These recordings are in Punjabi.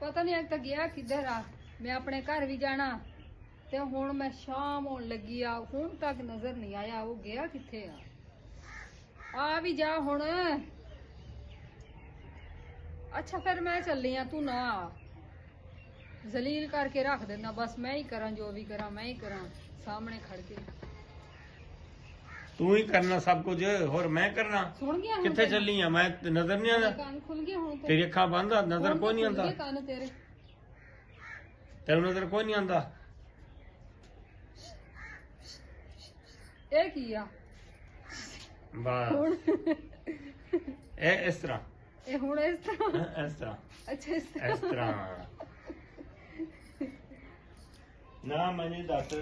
ਪਤਾ ਨਹੀਂ ਅੱਜ ਤਾਂ ਗਿਆ ਕਿੱਧਰ ਆ। ਮੈਂ ਆਪਣੇ ਘਰ ਵੀ ਜਾਣਾ ਤੇ ਹੁਣ ਮੈਂ ਸ਼ਾਮ ਹੋਣ ਲੱਗੀ ਆ, ਹੁਣ ਤੱਕ ਨਜ਼ਰ ਨਹੀਂ ਆਇਆ। ਉਹ ਗਿਆ ਕਿੱਥੇ ਆ ਵੀ ਜਾ ਹੁਣ। ਅੱਛਾ ਫਿਰ ਮੈਂ ਚੱਲੀ ਆ, ਤੂੰ ਨਾ ਆ। ਜ਼ਲੀਲ ਕਰਕੇ ਰੱਖ ਦੇਣਾ, ਬਸ ਮੈਂ ਹੀ ਕਰਾਂ ਜੋ ਵੀ ਕਰਾਂ, ਮੈਂ ਹੀ ਕਰਾਂ ਸਾਹਮਣੇ ਖੜ ਕੇ। ਤੂੰ ਹੀ ਕਰਨਾ ਸਭ ਕੁਝ, ਹੋਰ ਮੈਂ ਕਰਨਾ। ਸੁਣ ਗਿਆ ਹੁਣ? ਕਿੱਥੇ ਚੱਲੀ ਆ ਮੈਂ? ਨਜ਼ਰ ਨਹੀਂ ਆਉਂਦਾ? ਕੰਨ ਖੁੱਲ ਗਏ ਹੁਣ ਤੇ। ਤੇਰੀ ਅੱਖਾਂ ਬੰਦ ਆ, ਨਜ਼ਰ ਕੋਈ ਨਹੀਂ ਆਉਂਦਾ ਕੰਨ ਤੇਰੇ। ਤੈਨੂੰ? ਨਜ਼ਰ ਕੋਈ ਨਹੀਂ ਆਉਂਦਾ। ਇਹ ਕੀ ਆ ਬਸ ਹੁਣ? ਇਹ ਇਸ ਤਰ੍ਹਾਂ, ਇਹ ਹੁਣ ਇਸ ਤਰ੍ਹਾਂ? ਇਸ ਤਰ੍ਹਾਂ, ਅੱਛਾ ਇਸ ਇਸ ਤਰ੍ਹਾਂ। ਨਾ ਮੈਨੂੰ ਦੱਸ,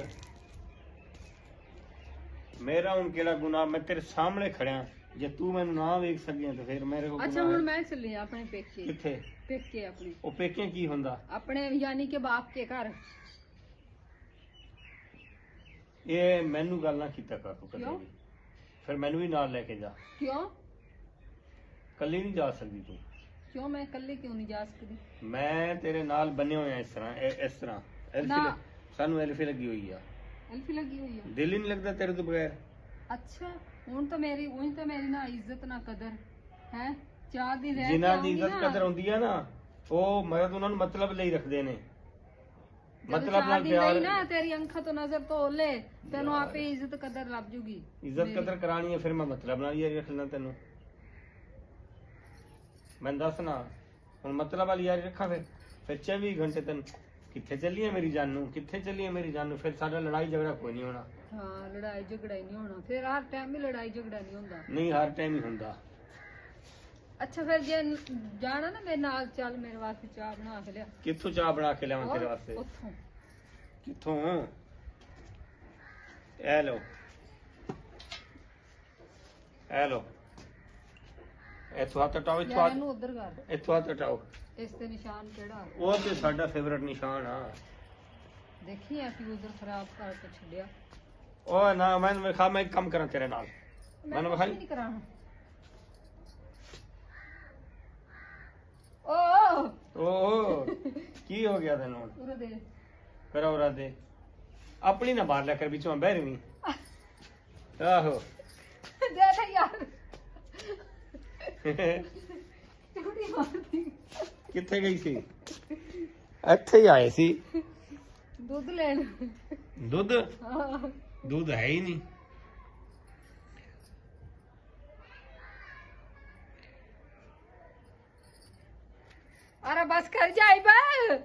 ਮੇਰਾ ਹੁਣ ਕਿਹੜਾ ਗੁਨਾਹ? ਮੈਂ ਤੇਰੇ ਸਾਹਮਣੇ ਖੜਿਆ, ਜੇ ਤੂੰ ਮੈਨੂੰ ਨਾ ਵੇਖ ਸਕੀ ਤਾਂ ਫਿਰ ਮੇਰੇ ਕੋਲ ਅੱਛਾ ਗੁਨਾਹ ਹੁਣ ਹੈ। ਮੈਂ ਚੱਲੀ ਆ ਆਪਣੇ ਪੇਕੇ। ਕਿੱਥੇ? ਪੇਕੇ ਆਪਣੇ। ਉਹ ਪੇਕੇ ਕੀ ਹੁੰਦਾ? ਆਪਣੇ ਯਾਨੀ ਕਿ ਬਾਪ ਕੇ ਘਰ। ਇਹ ਮੈਨੂੰ ਗੱਲ ਨਾ ਕੀਤਾ ਕਰ ਤੂੰ ਕਦੇ ਕਿਉਂ? ਵੀ। ਫਿਰ ਮੈਨੂੰ ਵੀ ਨਾਲ ਲੈ ਕੇ ਜਾ। ਕਿਉਂ? ਕੱਲੀ ਨਹੀਂ ਜਾ ਸਕਦੀ ਤੂੰ। ਕਿਉਂ ਮੈਂ ਇਕੱਲੀ ਕਿਉਂ ਨਹੀਂ ਜਾ ਸਕਦੀ? ਮੈਂ ਤੇਰੇ ਨਾਲ ਬੰਨੇ ਹੋਏ ਆ ਇਸ ਤਰ੍ਹਾਂ, ਇਸ ਤਰ੍ਹਾਂ। ਨਾ। ਸਾਨੂੰ ਐਲਫੀ ਲੱਗੀ ਹੋਈ ਆ, ਅਲਫੀ ਲੱਗੀ ਹੋਈ ਆ। ਦਿਲ ਹੀ ਨਹੀਂ ਲੱਗਦਾ ਤੇਰੇ ਤੋਂ ਬਗੈਰ। ਅੱਛਾ ਹੁਣ ਤਾਂ ਮੇਰੀ ਨਾ ਇੱਜ਼ਤ ਨਾ ਕਦਰ ਹੈ। ਚਾਰ ਦਿਨ ਰਹਿ ਕੇ ਜਿਨ੍ਹਾਂ ਦੀ ਆਊਂਗੀ ਇੱਜ਼ਤ ਨਾ। ਕਦਰ ਹੁੰਦੀ ਆ ਨਾ, ਉਹ ਮਰਦ ਉਹਨਾਂ ਨੂੰ ਮਤਲਬ ਲਈ ਰੱਖਦੇ ਨੇ। ਜਦੋਂ ਮਤਲਬ ਚਾਰ ਨਾਲ ਦਿਨ ਪਿਆਰ। ਰਹੀ ਨਾ ਤੇਰੀ ਅੱਖਾਂ ਤੋਂ ਨਜ਼ਰ ਧੋ ਲੈ, ਤੈਨੂੰ ਆਪੇ ਇੱਜ਼ਤ ਕਦਰ ਲੱਭ ਜੂਗੀ। ਇੱਜ਼ਤ ਕਦਰ ਕਰਾਣੀ ਹੈ, ਫਿਰ ਮੈਂ ਮਤਲਬ ਨਾਲ ਯਾਰੀ ਰੱਖ ਲੈਣਾ ਤੈਨੂੰ। ਮੈਂ ਦੱਸ ਨਾ, ਹੁਣ ਮਤਲਬ ਵਾਲੀ ਯਾਰੀ ਰੱਖਾਂ ਫਿਰ 24 ਘੰਟੇ ਤੈਨੂੰ ਕਿੱਥੇ ਚੱਲੀ ਹੈ ਮੇਰੀ ਜਾਨ ਨੂੰ, ਕਿੱਥੇ ਚੱਲੀ ਹੈ ਮੇਰੀ ਜਾਨ ਨੂੰ। ਫਿਰ ਸਾਡਾ ਲੜਾਈ ਝਗੜਾ ਕੋਈ ਨਹੀਂ ਹੋਣਾ। ਹਾਂ ਲੜਾਈ ਝਗੜਾ ਹੀ ਨਹੀਂ ਹੋਣਾ, ਫਿਰ ਹਰ ਟਾਈਮ ਹੀ ਲੜਾਈ ਝਗੜਾ ਨਹੀਂ ਹੁੰਦਾ। ਨਹੀਂ, ਹਰ ਟਾਈਮ ਹੀ ਹੁੰਦਾ। ਅੱਛਾ ਫਿਰ ਜੇ ਜਾਣਾ ਨਾ ਮੇਰੇ ਨਾਲ, ਚੱਲ ਮੇਰੇ ਵਾਸਤੇ ਚਾਹ ਬਣਾ ਕੇ ਲਿਆ। ਕਿੱਥੋਂ ਚਾਹ ਬਣਾ ਕੇ ਲਿਆਵਾਂ ਤੇਰੇ ਵਾਸਤੇ? ਉੱਥੋਂ। ਕਿੱਥੋਂ? ਇਹ ਲੋ, ਇਹ ਲੋ। ਇੱਥੋਂ ਹੱਥ ਹਟਾਓ, ਯਾਰ ਇਹਨੂੰ ਉਧਰ ਕਰ। ਇੱਥੋਂ ਹੱਥ ਹਟਾਓ। ਇਸ ਤੇ ਨਿਸ਼ਾਨ ਕਿਹੜਾ? ਉਹ ਤੇ ਸਾਡਾ ਫੇਵਰਟ ਨਿਸ਼ਾਨ ਆ। ਦੇਖੀ ਆ ਕਿ ਉਧਰ ਖਰਾਬ ਕਰਕੇ ਛੱਡਿਆ। ਉਹ ਨਾ, ਮੈਂ ਵੇਖਾ, ਮੈਂ ਇੱਕ ਕੰਮ ਕਰਾਂ ਤੇਰੇ ਨਾਲ। ਮੈਨੂੰ ਵਿਖਾਈ ਨਹੀਂ ਕਰਾਉਣਾ। ਓ ਓਹ ਕੀ ਹੋ ਗਿਆ ਤੈਨੂੰ? ਉਰੇ ਦੇ। ਕਰਾ ਉਰਾ ਦੇ, ਆਪਣੀ ਨਾ ਬਾਹਰ ਲੈ ਕਰ ਵਿੱਚੋਂ ਬਹਿਰਵੀਂ। ਆਹੋ ਦੇ ਦੇ ਯਾਰ। ਟੁੱਟੀ ਮਾਰਦੀ। ਕਿੱਥੇ ਗਈ ਸੀ? ਇੱਥੇ ਹੀ ਆਏ ਸੀ ਦੁੱਧ ਲੈਣ। ਦੁੱਧ? ਹਾਂ ਦੁੱਧ ਹੈ ਹੀ ਨਹੀਂ। अरे बस कर जाए बस।